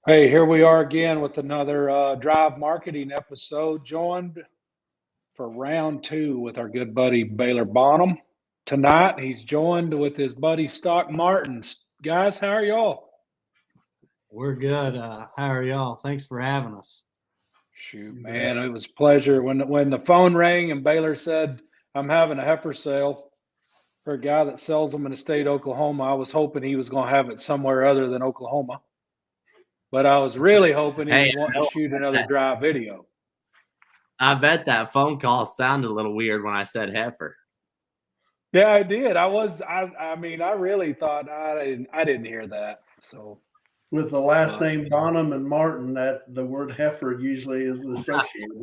Hey, here we are again with another Drive Marketing episode, joined for round two with our good buddy Baylor Bonham. Tonight, he's joined with his buddy Stock Martins. Guys, how are y'all? We're good. How are y'all? Thanks for having us. Shoot, man, it was a pleasure. When the phone rang and Baylor said, I'm having a heifer sale for a guy that sells them in the state of Oklahoma, I was hoping he was going to have it somewhere other than Oklahoma. But I was really hoping he was wanting to shoot another drive video. I bet that phone call sounded a little weird when I said heifer. Yeah, I did. I mean, I really thought I didn't hear that. So with the last name Bonham and Martin, that the word heifer usually is associated.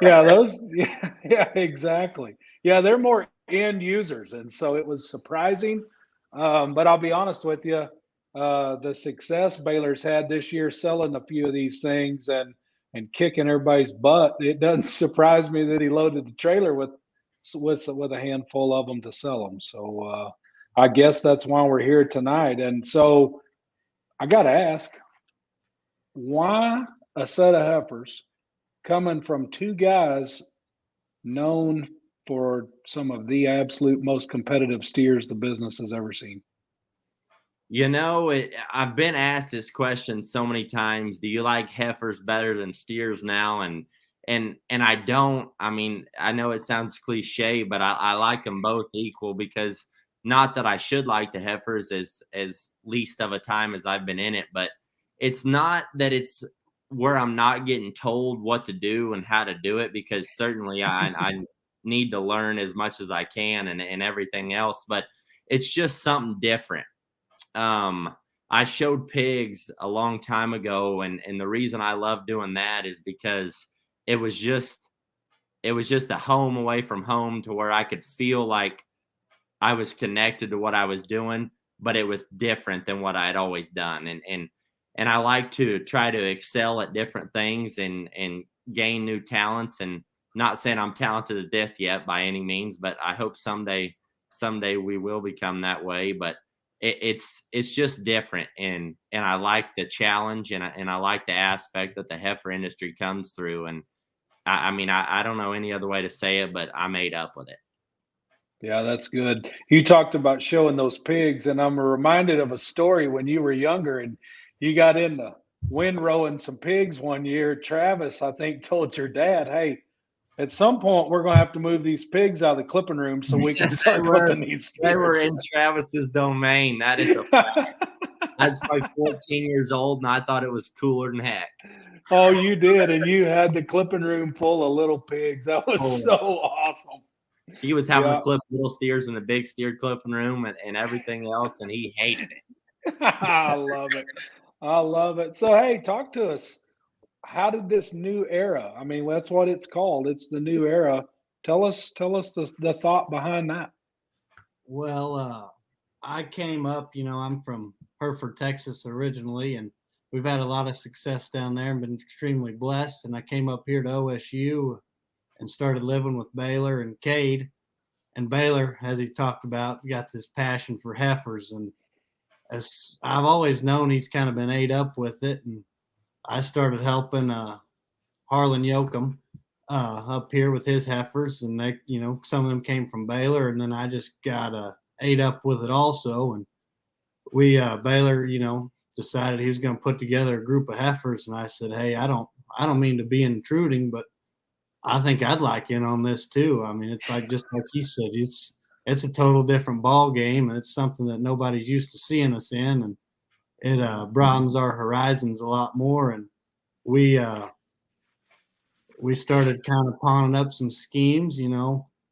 Yeah, exactly. Yeah, they're more end users, and so it was surprising. But I'll be honest with you, the success Baylor's had this year selling a few of these things and kicking everybody's butt, it doesn't surprise me that he loaded the trailer with a handful of them to sell them. So I guess that's why we're here tonight. And so I got to ask, why a set of heifers coming from two guys known for some of the absolute most competitive steers the business has ever seen? You know, I've been asked this question so many times. Do you like heifers better than steers now? And I don't. I mean, I know it sounds cliche, but I like them both equal, because not that I should like the heifers as least of a time as I've been in it, but it's not that it's where I'm not getting told what to do and how to do it, because certainly I need to learn as much as I can and everything else, but it's just something different. I showed pigs a long time ago, and the reason I love doing that is because it was just a home away from home, to where I could feel like I was connected to what I was doing, but it was different than what I had always done. And I like to try to excel at different things and gain new talents. And not saying I'm talented at this yet by any means, but I hope someday we will become that way. But it's just different, and I like the challenge, and I like the aspect that the heifer industry comes through. And I mean, I don't know any other way to say it, but I made up with it. Yeah, that's good. You talked about showing those pigs, and I'm reminded of a story when you were younger and you got in the windrowing some pigs one year. Travis, I think, told your dad, hey, at some point we're going to have to move these pigs out of the clipping room so we can start clipping these steers. They were in Travis's domain. That is a fact. I was probably 14 years old, and I thought it was cooler than heck. Oh, you did, and you had the clipping room full of little pigs. That was so awesome. He was having to clip little steers in the big steer clipping room and everything else, and he hated it. I love it. I love it. So, hey, talk to us. How did this new era? I mean, that's what it's called. It's the new era. Tell us the thought behind that. Well, I came up, I'm from Hereford, Texas originally, and we've had a lot of success down there and been extremely blessed. And I came up here to OSU and started living with Baylor and Cade. And Baylor, as he talked about, got this passion for heifers. And as I've always known, he's kind of been ate up with it. And I started helping Harlan Yoakum up here with his heifers. And they, some of them came from Baylor. And then I just got ate up with it also. And we, Baylor, decided he was going to put together a group of heifers. And I said, hey, I don't mean to be intruding, but I think I'd like in on this too. I mean, it's just like he said, it's a total different ball game, and it's something that nobody's used to seeing us in, and it broadens our horizons a lot more. And we started kind of pawning up some schemes.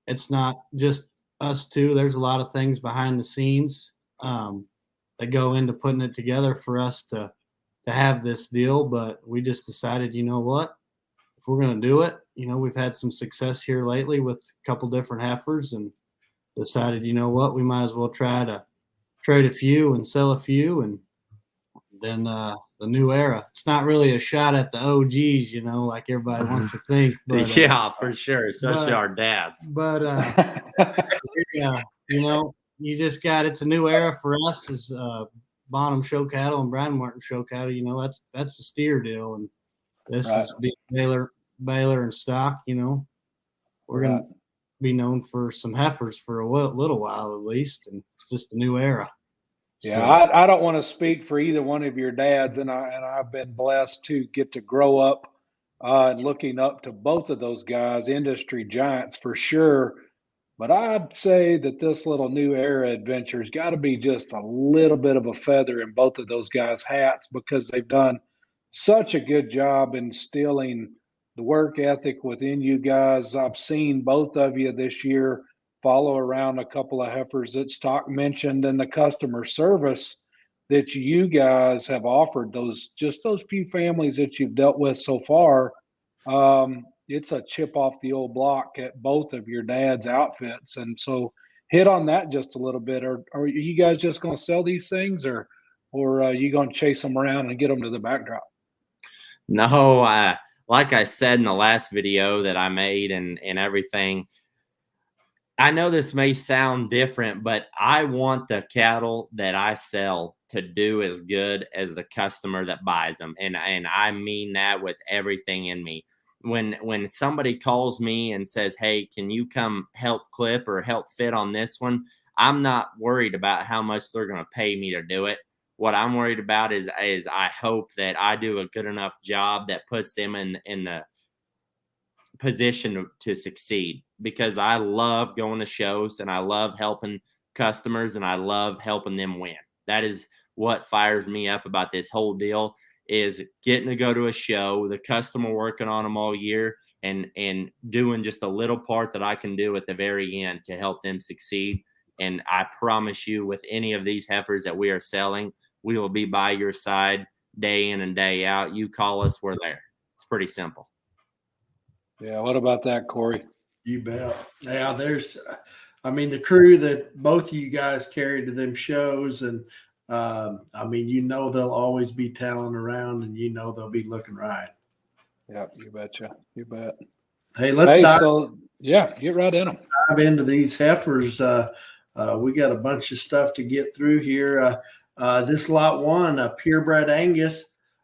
It's not just us two. There's a lot of things behind the scenes that go into putting it together for us to have this deal. But we just decided, you know what? If we're going to do it, we've had some success here lately with a couple different heifers, and decided, you know what, we might as well try to trade a few and sell a few. And then the new era, it's not really a shot at the OGs, like everybody wants to think. But, yeah, for sure, especially our dads. But, yeah, you just got, it's a new era for us as Bonham show cattle and Brian Martin show cattle, you know, that's the steer deal. And this is being Baylor and stock, you know, we're going to be known for some heifers for a little while at least. And it's just a new era. Yeah, So, I don't want to speak for either one of your dads, and I've been blessed to get to grow up and looking up to both of those guys, industry giants for sure. But I'd say that this little new era adventure's got to be just a little bit of a feather in both of those guys' hats because they've done such a good job instilling the work ethic within you guys. I've seen both of you this year follow around a couple of heifers that Stock mentioned, and the customer service that you guys have offered those few families that you've dealt with so far. It's a chip off the old block at both of your dad's outfits. And so hit on that just a little bit. Are you guys just going to sell these things or are you going to chase them around and get them to the backdrop? No, like I said in the last video that I made and everything, I know this may sound different, but I want the cattle that I sell to do as good as the customer that buys them. And I mean that with everything in me. When somebody calls me and says, hey, can you come help clip or help fit on this one? I'm not worried about how much they're going to pay me to do it. What I'm worried about is I hope that I do a good enough job that puts them in the position to succeed, because I love going to shows and I love helping customers and I love helping them win. That is what fires me up about this whole deal, is getting to go to a show, the customer working on them all year and doing just a little part that I can do at the very end to help them succeed. And I promise you, with any of these heifers that we are selling, we will be by your side day in and day out. You call us, we're there. It's pretty simple. Yeah. What about that, Corey? You bet. Yeah, the crew that both of you guys carry to them shows, and they'll always be talent around, and they'll be looking right. Yeah, you betcha. You bet. Hey, let's get right in them. Dive into these heifers. We got a bunch of stuff to get through here. This lot one, a purebred Angus.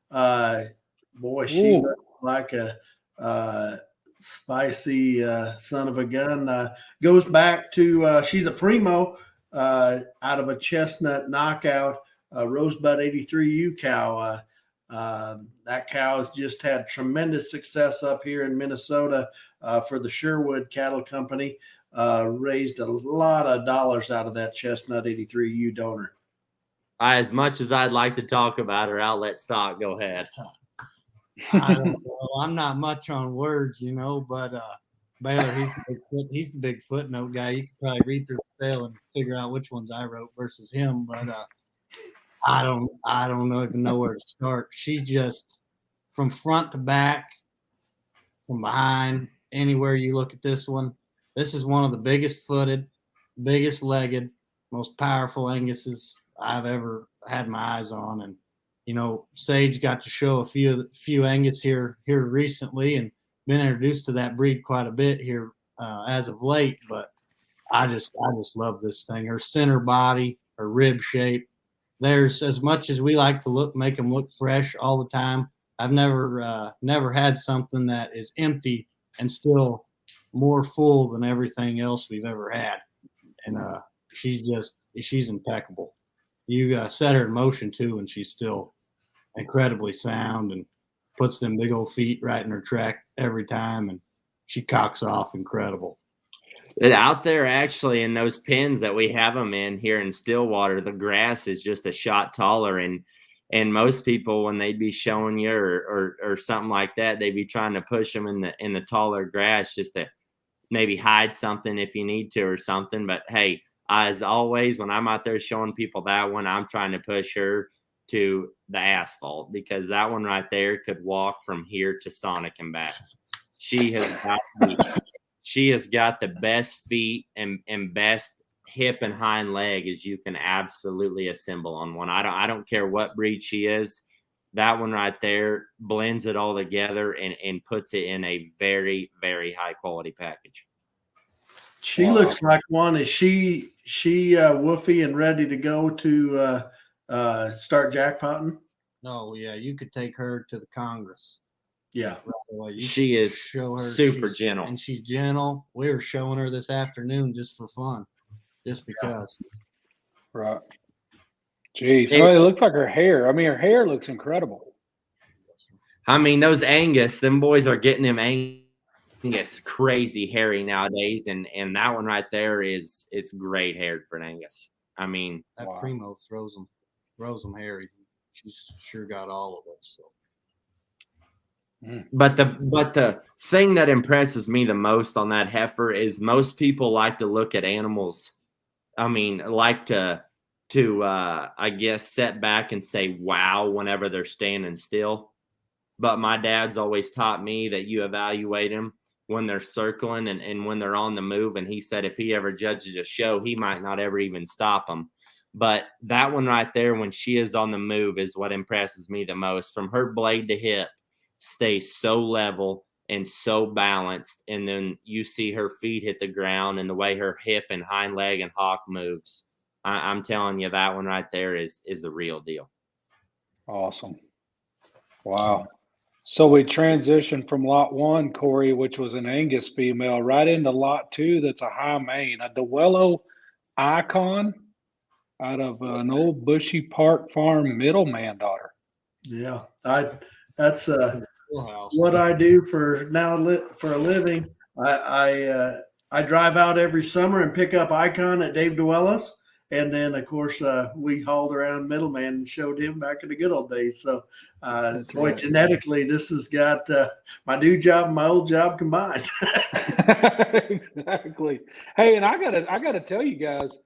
She looks like a spicy son of a gun. Goes back to she's a primo out of a chestnut knockout, Rosebud 83U cow. That cow has just had tremendous success up here in Minnesota for the Sherwood Cattle Company. Raised a lot of dollars out of that chestnut 83U donor. As much as I'd like to talk about her, I'll let Stock go ahead. I don't know. I'm not much on words, but Baylor, he's the big footnote guy. You could probably read through the sale and figure out which ones I wrote versus him, but I don't even know where to start. She just, from front to back, from behind, anywhere you look at this one, this is one of the biggest footed, biggest legged, most powerful Anguses I've ever had my eyes on. And Sage got to show a few Angus here recently, and been introduced to that breed quite a bit here as of late. But I just love this thing. Her center body, her rib shape. There's, as much as we like to make them look fresh all the time, I've never had something that is empty and still more full than everything else we've ever had. And she's impeccable. You set her in motion too, and she's still incredibly sound and puts them big old feet right in her track every time, and she cocks off incredible. Out there, actually, in those pens that we have them in here in Stillwater, the grass is just a shot taller, and most people, when they'd be showing you or something like that, they'd be trying to push them in the taller grass just to maybe hide something if you need to or something. But hey, as always, when I'm out there showing people that one, I'm trying to push her to the asphalt, because that one right there could walk from here to Sonic and back. She has got the best feet and best hip and hind leg as you can absolutely assemble on one. I don't care what breed she is. That one right there blends it all together and puts it in a very, very high quality package. She looks like one. Is she woofy and ready to go to start jackpotting? Oh yeah, you could take her to the Congress. Yeah. Right away. You She is show her super gentle. and she's gentle. We were showing her this afternoon just for fun, just because. Right. Jeez. Oh, it looks like her hair. I mean, her hair looks incredible. I mean, those Angus, them boys are getting them Angus crazy hairy nowadays, and that one right there is great haired for an Angus. I mean, that Primo throws them hairy. She's sure got all of us. So. But the thing that impresses me the most on that heifer is most people like to look at animals. I mean, like to I guess set back and say wow whenever they're standing still. But my dad's always taught me that you evaluate them when they're circling and when they're on the move. And he said if he ever judges a show, he might not ever even stop them. But that one right there, when she is on the move, is what impresses me the most. From her blade to hip, stays so level and so balanced. And then you see her feet hit the ground and the way her hip and hind leg and hock moves. I'm telling you, that one right there is the real deal. Awesome. Wow. So we transitioned from lot 1, Corey, which was an Angus female, right into lot 2. That's a high Maine, a Duello icon out of an old Bushy Park Farm middleman daughter. Yeah, that's what I do for a living. I drive out every summer and pick up Icon at Dave Duello's. And then, of course, we hauled around Middleman and showed him back in the good old days. So, right. Genetically, this has got my new job and my old job combined. Exactly. Hey, and I gotta tell you guys,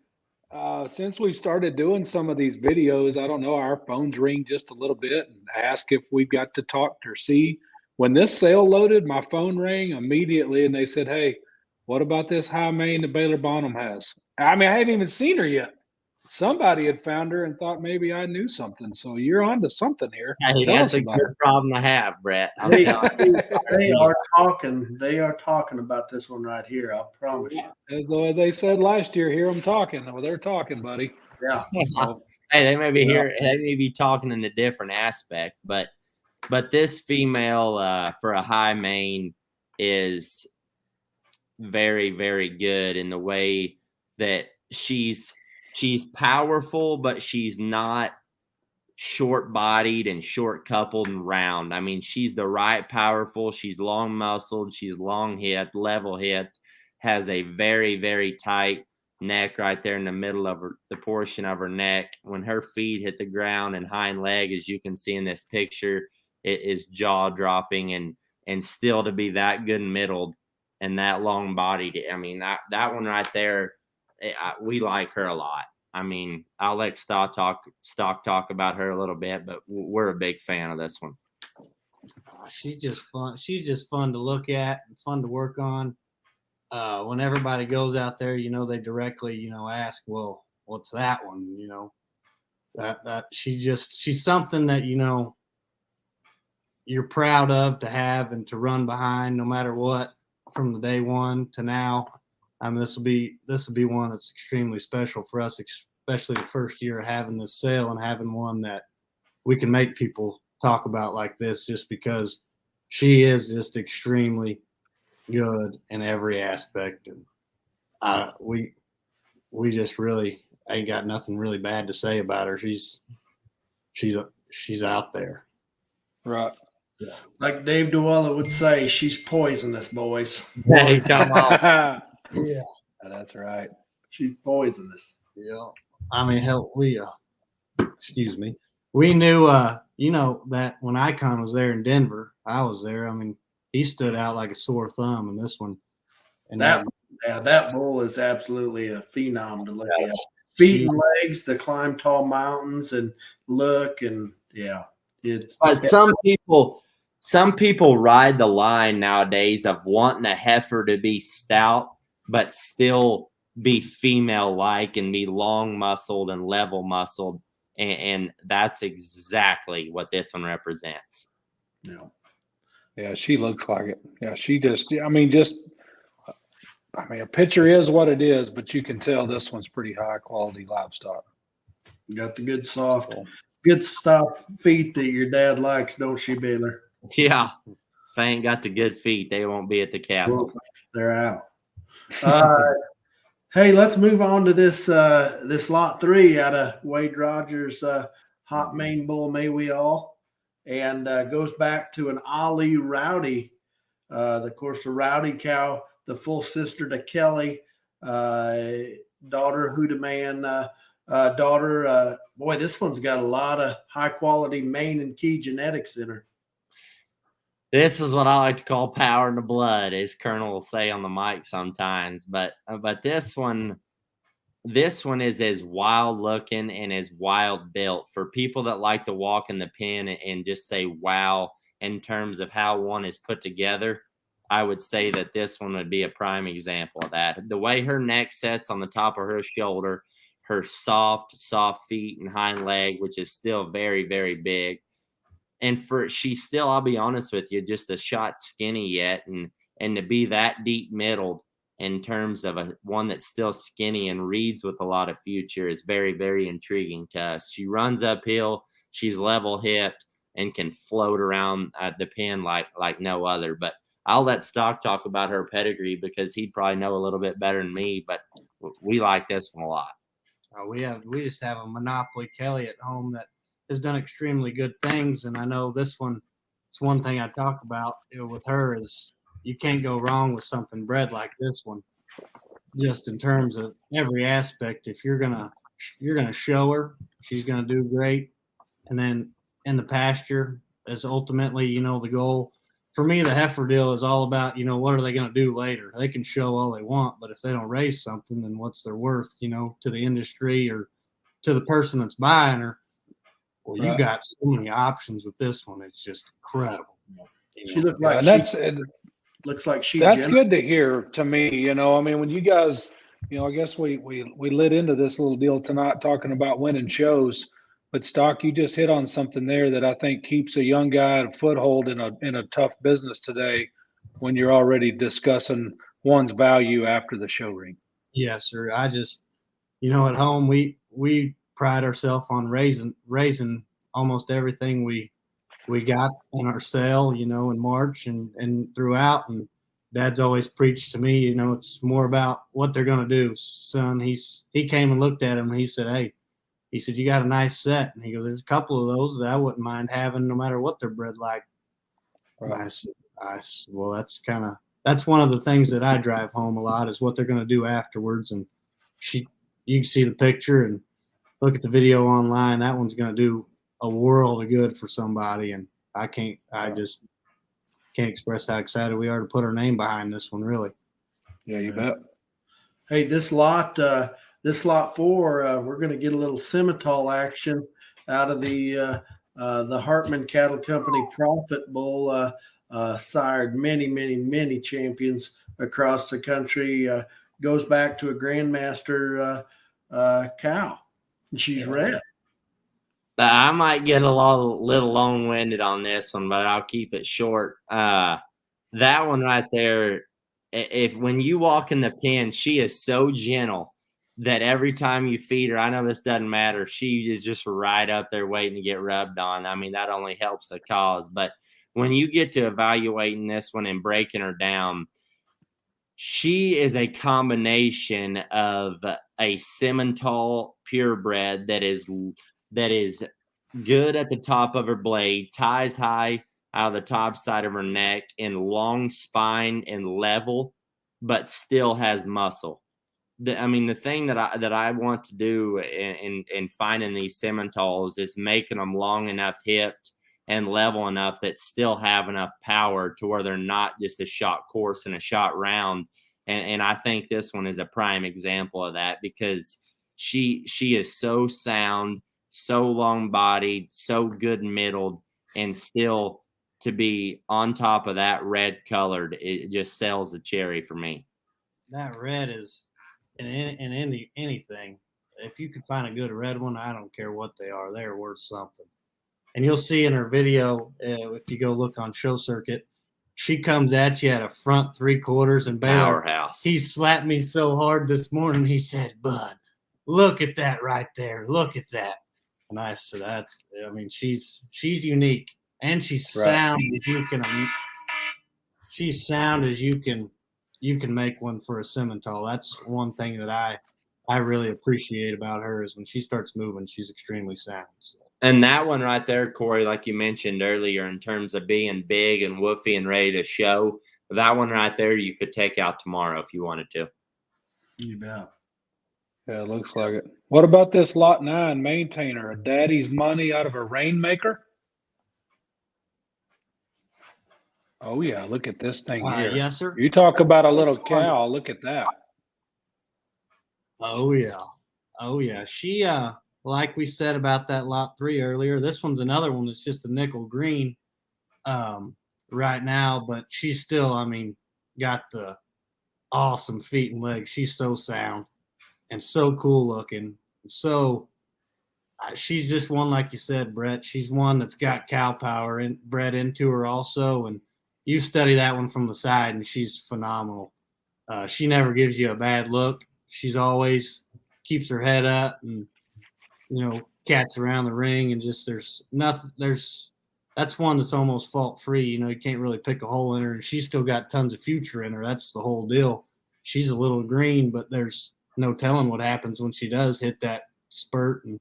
since we've started doing some of these videos, I don't know, our phones ring just a little bit and ask if we've got to talk or see. When this sale loaded, my phone rang immediately, and they said, "Hey, what about this high Maine that Baylor Bonham has?" I mean, I hadn't even seen her yet. Somebody had found her and thought maybe I knew something. So you're on to something here. Hey, that's a good problem to have, Brett. They are talking. They are talking about this one right here. I promise you. As though they said last year, hear them talking. Well, they're talking, buddy. Yeah. So, hey, they may be here. They may be talking in a different aspect, but this female for a high Maine is very, very good in the way that she's powerful, but she's not short bodied and short coupled and round. I mean, she's the right powerful. She's long muscled. She's long hipped, level hipped, has a very, very tight neck right there in the middle of the portion of her neck. When her feet hit the ground and hind leg, as you can see in this picture, it is jaw dropping, and still to be that good middled and that long bodied. I mean, that one right there, we like her a lot. I mean, I'll let Stock talk about her a little bit, but we're a big fan of this one. She's just fun. She's just fun to look at and fun to work on. When everybody goes out there, they directly, ask, well, what's that one? That she's something that, you're proud of to have and to run behind no matter what, from the day one to now. I mean, this will be one that's extremely special for us, especially the first year of having this sale and having one that we can make people talk about like this, just because she is just extremely good in every aspect. And we just really ain't got nothing really bad to say about her. She's out there. Right. Yeah. Like Dave Duello would say, she's poisonous, boys. Hey, come on. Yeah, that's right. She's poisonous. Yeah. I mean, hell, we knew, that when Icon was there in Denver, I was there. I mean, he stood out like a sore thumb in this one. And that bull is absolutely a phenom to look at. Feet and legs to climb tall mountains and look, and some people ride the line nowadays of wanting a heifer to be stout, but still be female-like and be long-muscled and level-muscled, and that's exactly what this one represents. Yeah, she looks like it. Yeah, a picture is what it is, but you can tell this one's pretty high-quality livestock. Got the good soft, good soft feet that your dad likes, don't she, Baylor? Yeah. If they ain't got the good feet, they won't be at the castle. Well, they're out. Hey, let's move on to this this lot 3 out of Wade Rogers' Hot Maine Bull, May We All, and goes back to an Ollie Rowdy. Of course, the Rowdy cow, the full sister to Kelly, daughter Hoodaman, daughter. Boy, this one's got a lot of high quality Maine and Key genetics in her. This is what I like to call power in the blood, as Colonel will say on the mic sometimes. But this one is as wild looking and as wild built. For people that like to walk in the pen and just say wow in terms of how one is put together, I would say that this one would be a prime example of that. The way her neck sets on the top of her shoulder, her soft feet and hind leg, which is still very, very big. And she's still, I'll be honest with you, just a shot skinny yet. And to be that deep middled in terms of one that's still skinny and reads with a lot of future is very, very intriguing to us. She runs uphill, she's level hipped, and can float around the pen like no other. But I'll let Stock talk about her pedigree because he'd probably know a little bit better than me. But we like this one a lot. We just have a Monopoly Kelly at home that has done extremely good things, and I know this one. It's one thing I talk about with her is you can't go wrong with something bred like this one. Just in terms of every aspect, if you're gonna show her, she's gonna do great, and then in the pasture is ultimately the goal. For me, the heifer deal is all about what are they gonna do later? They can show all they want, but if they don't raise something, then what's their worth? To the industry or to the person that's buying her. Well, you got so many options with this one. It's just incredible. She looked like looks like she. That's good to hear to me. I mean, when you guys, I guess we lit into this little deal tonight talking about winning shows, but Stock, you just hit on something there that I think keeps a young guy a foothold in a tough business today when you're already discussing one's value after the show ring. Yes, sir. I just, at home we pride ourselves on raising almost everything we got in our sale, in March and throughout. And Dad's always preached to me, it's more about what they're going to do, son. He came and looked at him and he said, hey, you got a nice set. And he goes, there's a couple of those that I wouldn't mind having no matter what they're bred like. Right. I said, well, that's one of the things that I drive home a lot is what they're going to do afterwards. And you can see the picture and look at the video online. That one's going to do a world of good for somebody. And I just can't express how excited we are to put our name behind this one, really. Yeah, you bet. Hey, this lot 4, we're going to get a little Simmental action out of the Hartman Cattle Company Profit Bull, sired many champions across the country. Goes back to a Grandmaster cow. And she's red. I might get a little long-winded on this one, but I'll keep it short. That one right there, when you walk in the pen, she is so gentle that every time you feed her, I know this doesn't matter, she is just right up there waiting to get rubbed on. I mean, that only helps the cause. But when you get to evaluating this one and breaking her down, she is a combination of a Simmental purebred that is good at the top of her blade, ties high out of the top side of her neck, and long spine and level, but still has muscle. The thing that I want to do in finding these Simmentals is making them long enough hipped and level enough that still have enough power to where they're not just a shot course and a shot round. And I think this one is a prime example of that because she is so sound, so long bodied, so good middled, and still to be on top of that red colored, it just sells the cherry for me. That red is in anything. If you can find a good red one, I don't care what they are, they're worth something. And you'll see in her video, if you go look on Show Circuit, she comes at you at a front 3/4 and Baylor. Powerhouse. He slapped me so hard this morning. He said, "Bud, look at that right there. Look at that." And I said, I mean, she's unique, and she's Right. sound as you can. She's sound as you can make one for a Simmental. That's one thing that I really appreciate about her is when she starts moving, she's extremely sound. So. And that one right there, Corey, like you mentioned earlier, in terms of being big and woofy and ready to show, that one right there you could take out tomorrow if you wanted to. You bet. Yeah, it looks like it. What about this lot 9 maintainer? A daddy's money out of a rainmaker? Oh yeah, look at this thing here. Yes, sir. You talk about a little This one- cow. Look at that. Oh yeah. She like we said about that lot 3 earlier, this one's another one that's just a nickel green right now, but she's still, I mean, got the awesome feet and legs. She's so sound and so cool looking. So she's just one, like you said, Brett. She's one that's got cow power bred into her also, and you study that one from the side, and she's phenomenal. She never gives you a bad look. She's always keeps her head up and, cats around the ring, and just there's nothing. That's one that's almost fault free. You can't really pick a hole in her, and she's still got tons of future in her. That's the whole deal. She's a little green, but there's no telling what happens when she does hit that spurt and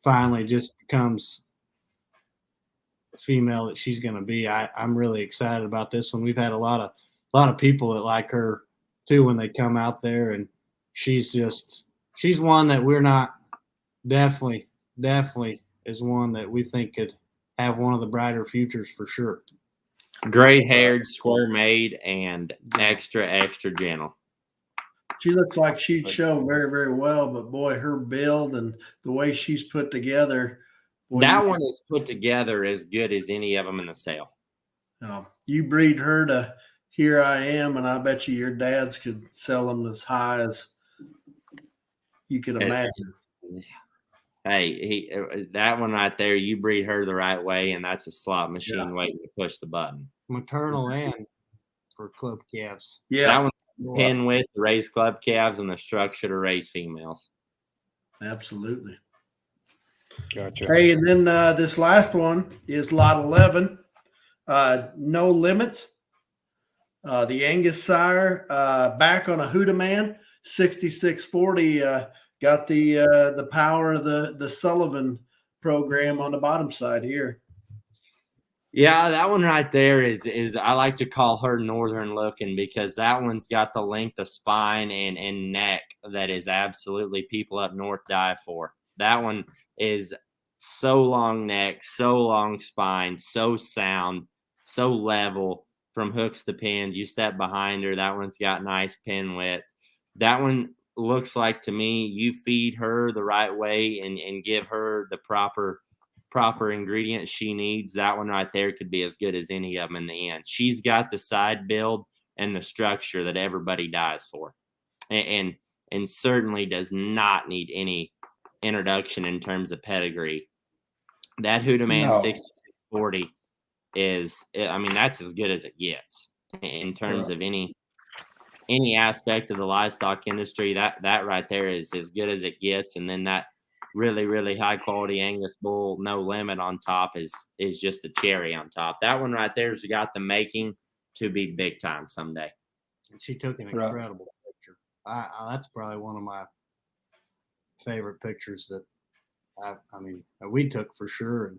finally just becomes the female that she's going to be. I'm really excited about this one. We've had a lot of people that like her too when they come out there, and she's one that we're not definitely is one that we think could have one of the brighter futures for sure. Gray haired, square made, and extra gentle. She looks like she'd show very, very well, but boy, her build and the way she's put together. Boy, that one is put together as good as any of them in the sale. You breed her to Here I Am, and I bet you your dads could sell them as high as you could imagine. Hey, that one right there, you breed her the right way, and that's a slot machine waiting to push the button. Maternal and for club calves. Yeah. That one's pin with to raise club calves and the structure to raise females. Absolutely. Gotcha. Hey, and then this last one is lot 11. No Limits. The Angus sire back on a Hoodaman, 6640. Got the power of the Sullivan program on the bottom side here. Yeah, that one right there is I like to call her northern looking because that one's got the length of spine and neck that is absolutely people up north die for. That one is so long neck, so long spine, so sound, so level from hooks to pins. You step behind her, that one's got nice pin width. That one looks like to me you feed her the right way and give her the proper ingredients she needs. That one right there could be as good as any of them in the end. She's got the side build and the structure that everybody dies for, and certainly does not need any introduction in terms of pedigree. That Hoodaman 6640 is, I mean, that's as good as it gets in terms of any aspect of the livestock industry. That right there is as good as it gets. And then that really, really high quality Angus bull, No Limit on top is just a cherry on top. That one right there's got the making to be big time someday. And she took an incredible picture. That's probably one of my favorite pictures that we took for sure, and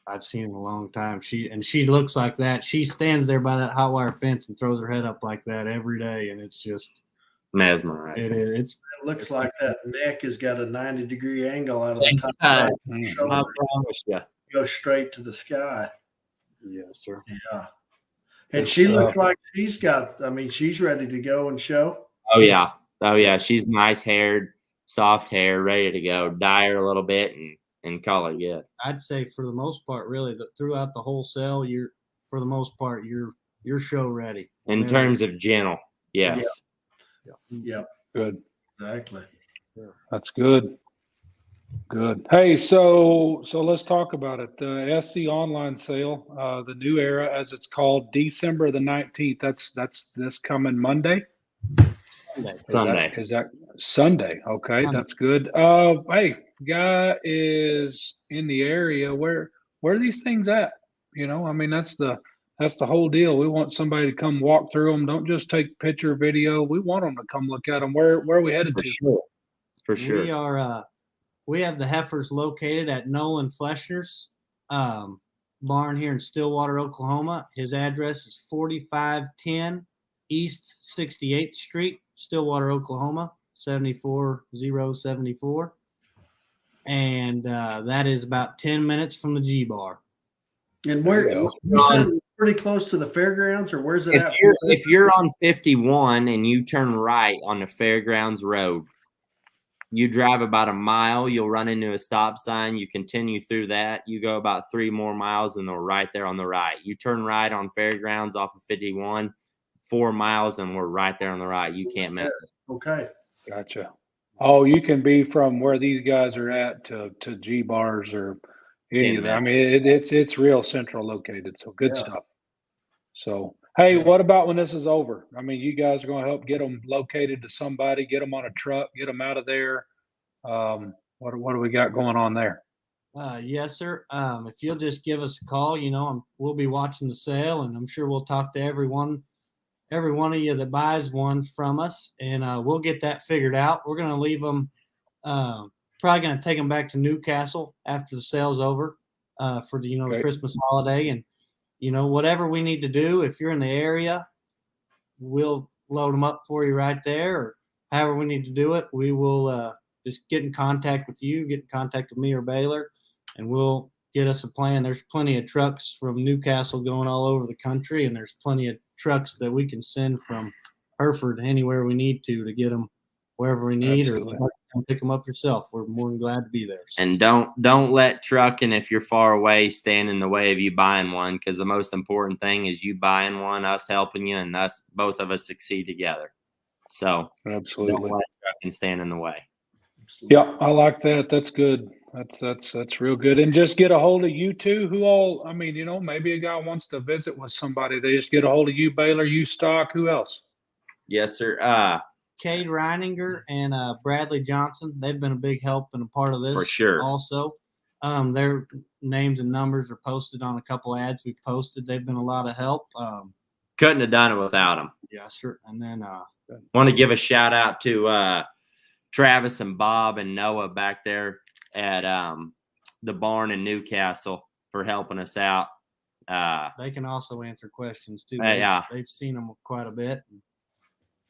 I've seen in a long time. She looks like that. She stands there by that hot wire fence and throws her head up like that every day, and it's just mesmerizing. It looks like that neck has got a 90-degree angle out of the top. I promise you. Go straight to the sky. Yes, sir. Yeah. And she looks like she's ready to go and show. Oh yeah. She's nice haired, soft hair, ready to go. Dye her a little bit and call it good. I'd say for the most part, really, throughout the whole sale, you're show ready. In terms of gentle, yes. Yep. Good. Exactly. That's good. Good. Hey, so let's talk about it. The SC online sale, the new era, as it's called, December the 19th. That's this coming Monday. Sunday. Is that Sunday? Okay, Sunday. That's good. Hey, guy is in the area, where are these things at? You know, I mean, that's the whole deal. We want somebody to come walk through them. Don't just take picture, video. We want them to come look at them. Where are we headed For to? sure. For sure. We are. We have the heifers located at Nolan Fleshner's barn here in Stillwater, Oklahoma. His address is 4510 East 68th Street, Stillwater, Oklahoma, 74074. And that is about 10 minutes from the G Bar. And where you said it was pretty close to the fairgrounds, or where's it at? If you're on 51 and you turn right on the Fairgrounds Road, you drive about a mile, you'll run into a stop sign. You continue through that. You go about 3 more miles and they're right there on the right. You turn right on Fairgrounds off of 51, 4 miles, and we're right there on the right. You can't miss us. Okay. Gotcha. Oh, you can be from where these guys are at to G Bars or any of that. I mean, it's real central located. So good stuff. So, hey, what about when this is over? I mean, you guys are going to help get them located to somebody, get them on a truck, get them out of there. What do we got going on there? Yes, sir. If you'll just give us a call, you know, we'll be watching the sale, and I'm sure we'll talk to every one of you that buys one from us, and we'll get that figured out. We're going to leave them, probably going to take them back to Newcastle after the sale's over for the, the Christmas holiday. And, whatever we need to do, if you're in the area, we'll load them up for you right there, or however we need to do it. We will just get in contact with you, get in contact with me or Baylor, and we'll get us a plan. There's plenty of trucks from Newcastle going all over the country, and there's plenty of trucks that we can send from Hereford anywhere we need to get them wherever we need. Absolutely. Or come pick them up yourself. We're more than glad to be there. So. And don't let trucking, if you're far away, stand in the way of you buying one, because the most important thing is you buying one, us helping you, and us, both of us, succeed together. So absolutely, don't let trucking stand in the way. Yeah, I like that. That's good. That's real good. And just get a hold of you two. Who all? I mean, maybe a guy wants to visit with somebody. They just get a hold of you, Baylor. You stock. Who else? Yes, sir. Cade Reininger and Bradley Johnson. They've been a big help and a part of this for sure. Also, their names and numbers are posted on a couple ads we've posted. They've been a lot of help. Couldn't have done it without them. Yes, sir. And then want to give a shout out to Travis and Bob and Noah back there at the barn in Newcastle for helping us out. They can also answer questions too. They've seen them quite a bit.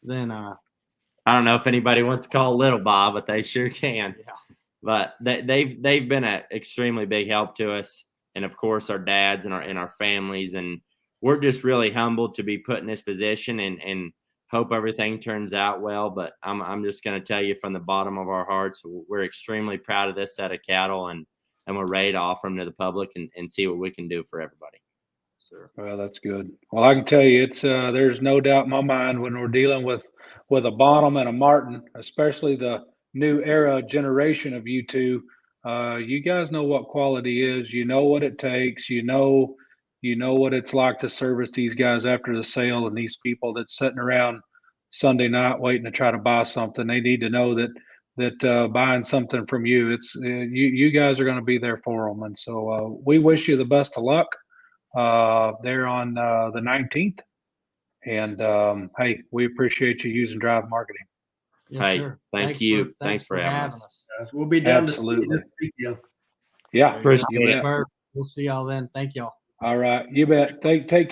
Then I don't know if anybody wants to call Little Bob, but they sure can. Yeah. But they've been an extremely big help to us, and of course our dads and our families, and we're just really humbled to be put in this position and hope everything turns out well. But I'm just going to tell you from the bottom of our hearts, we're extremely proud of this set of cattle, and we're ready to offer them to the public and see what we can do for everybody. Sure. Well, that's good. Well, I can tell you, it's there's no doubt in my mind when we're dealing with a Bonham and a Martin, especially the new era generation of you two. You guys know what quality is. You know what it takes. You know what it's like to service these guys after the sale, and these people that's sitting around Sunday night waiting to try to buy something. They need to know that buying something from you, it's you guys are going to be there for them. And so we wish you the best of luck there on the 19th. And hey, we appreciate you using Drive Marketing. Yes, hey, sir. Thanks you. Thanks for having us. We'll be down Absolutely. to see you. Yeah, appreciate it. We'll see y'all then. Thank y'all. All right, you bet. Take care, guys.